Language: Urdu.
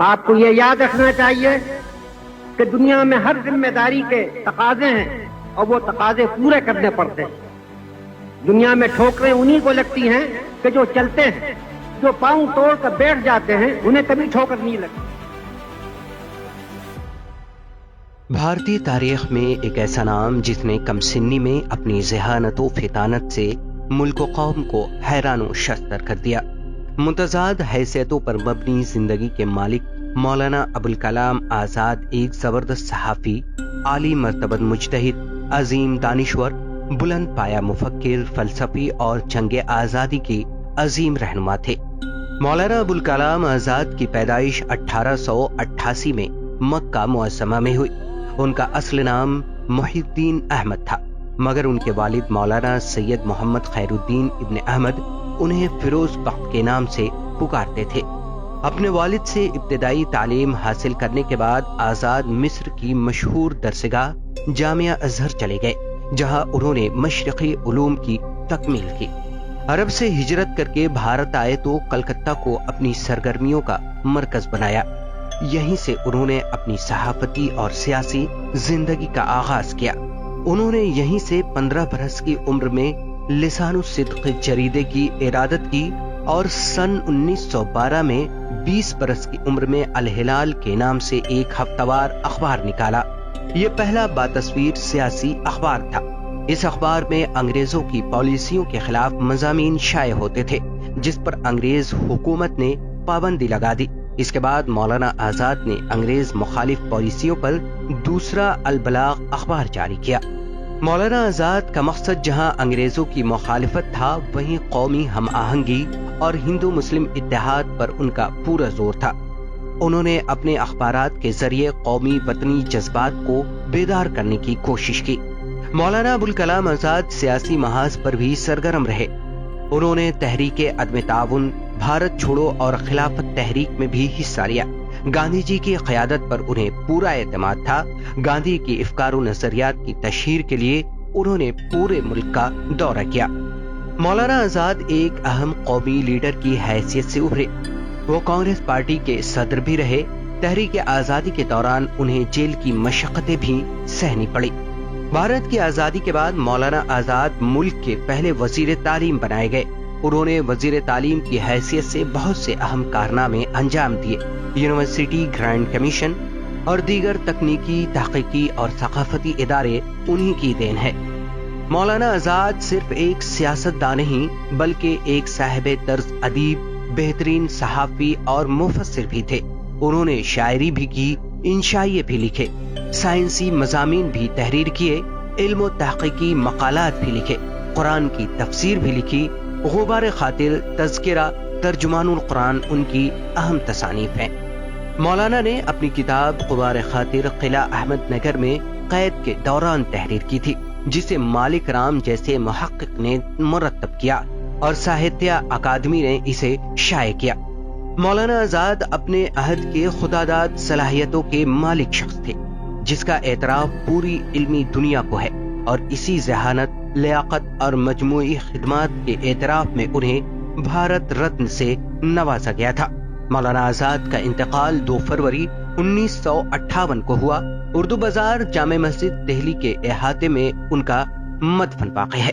آپ کو یہ یاد رکھنا چاہیے کہ دنیا میں ہر ذمہ داری کے تقاضے ہیں اور وہ تقاضے پورے کرنے پڑتے ہیں۔ دنیا میں ٹھوکریں انہی کو لگتی ہیں کہ جو چلتے ہیں، جو پاؤں توڑ کر بیٹھ جاتے ہیں انہیں کبھی ٹھوکر نہیں لگتی۔ بھارتی تاریخ میں ایک ایسا نام جس نے کم سنی میں اپنی ذہانت و فطانت سے ملک و قوم کو حیران و شستر کر دیا۔ متضاد حیثیتوں پر مبنی زندگی کے مالک مولانا ابوالکلام آزاد ایک زبردست صحافی، عالی مرتبہ مجتہد، عظیم دانشور، بلند پایا مفکر، فلسفی اور جنگ آزادی کی عظیم رہنما تھے۔ مولانا ابوالکلام آزاد کی پیدائش 1888 میں مکہ معظمہ میں ہوئی۔ ان کا اصل نام محی الدین احمد تھا، مگر ان کے والد مولانا سید محمد خیر الدین ابن احمد انہیں فیروز بخت کے نام سے پکارتے تھے۔ اپنے والد سے ابتدائی تعلیم حاصل کرنے کے بعد آزاد مصر کی مشہور درسگاہ جامعہ ازہر چلے گئے، جہاں انہوں نے مشرقی علوم کی تکمیل کی۔ عرب سے ہجرت کر کے بھارت آئے تو کلکتہ کو اپنی سرگرمیوں کا مرکز بنایا۔ یہیں سے انہوں نے اپنی صحافتی اور سیاسی زندگی کا آغاز کیا۔ انہوں نے یہیں سے 15 برس کی عمر میں لسان الصدق جریدے کی ارادت کی اور سن 1912 میں 20 برس کی عمر میں الہلال کے نام سے ایک ہفتہ وار اخبار نکالا۔ یہ پہلا باتصویر سیاسی اخبار تھا۔ اس اخبار میں انگریزوں کی پالیسیوں کے خلاف مضامین شائع ہوتے تھے، جس پر انگریز حکومت نے پابندی لگا دی۔ اس کے بعد مولانا آزاد نے انگریز مخالف پالیسیوں پر دوسرا البلاغ اخبار جاری کیا۔ مولانا آزاد کا مقصد جہاں انگریزوں کی مخالفت تھا، وہیں قومی ہم آہنگی اور ہندو مسلم اتحاد پر ان کا پورا زور تھا۔ انہوں نے اپنے اخبارات کے ذریعے قومی وطنی جذبات کو بیدار کرنے کی کوشش کی۔ مولانا ابوالکلام آزاد سیاسی محاذ پر بھی سرگرم رہے۔ انہوں نے تحریک عدم تعاون، بھارت چھوڑو اور خلافت تحریک میں بھی حصہ لیا۔ گاندھی جی کی قیادت پر انہیں پورا اعتماد تھا۔ گاندھی کی افکار و نظریات کی تشہیر کے لیے انہوں نے پورے ملک کا دورہ کیا۔ مولانا آزاد ایک اہم قومی لیڈر کی حیثیت سے ابھرے۔ وہ کانگریس پارٹی کے صدر بھی رہے۔ تحریک آزادی کے دوران انہیں جیل کی مشقتیں بھی سہنی پڑی۔ بھارت کی آزادی کے بعد مولانا آزاد ملک کے پہلے وزیر تعلیم بنائے گئے۔ انہوں نے وزیر تعلیم کی حیثیت سے بہت سے اہم کارنامے انجام دیے۔ یونیورسٹی گرانٹ کمیشن اور دیگر تکنیکی، تحقیقی اور ثقافتی ادارے انہی کی دین ہے۔ مولانا آزاد صرف ایک سیاستدان نہیں بلکہ ایک صاحب طرز ادیب، بہترین صحافی اور مفسر بھی تھے۔ انہوں نے شاعری بھی کی، انشائیے بھی لکھے، سائنسی مضامین بھی تحریر کیے، علم و تحقیقی مقالات بھی لکھے، قرآن کی تفسیر بھی لکھی۔ غبار خاطر، تذکرہ، ترجمان القرآن ان کی اہم تصانیف ہیں۔ مولانا نے اپنی کتاب غبار خاطر قلعہ احمد نگر میں قید کے دوران تحریر کی تھی، جسے مالک رام جیسے محقق نے مرتب کیا اور ساہتیہ اکادمی نے اسے شائع کیا۔ مولانا آزاد اپنے عہد کے خداداد صلاحیتوں کے مالک شخص تھے، جس کا اعتراف پوری علمی دنیا کو ہے، اور اسی ذہانت، لیاقت اور مجموعی خدمات کے اعتراف میں انہیں بھارت رتن سے نوازا گیا تھا۔ مولانا آزاد کا انتقال 2 فروری 1958 کو ہوا۔ اردو بازار جامع مسجد دہلی کے احاطے میں ان کا مدفن واقع ہے۔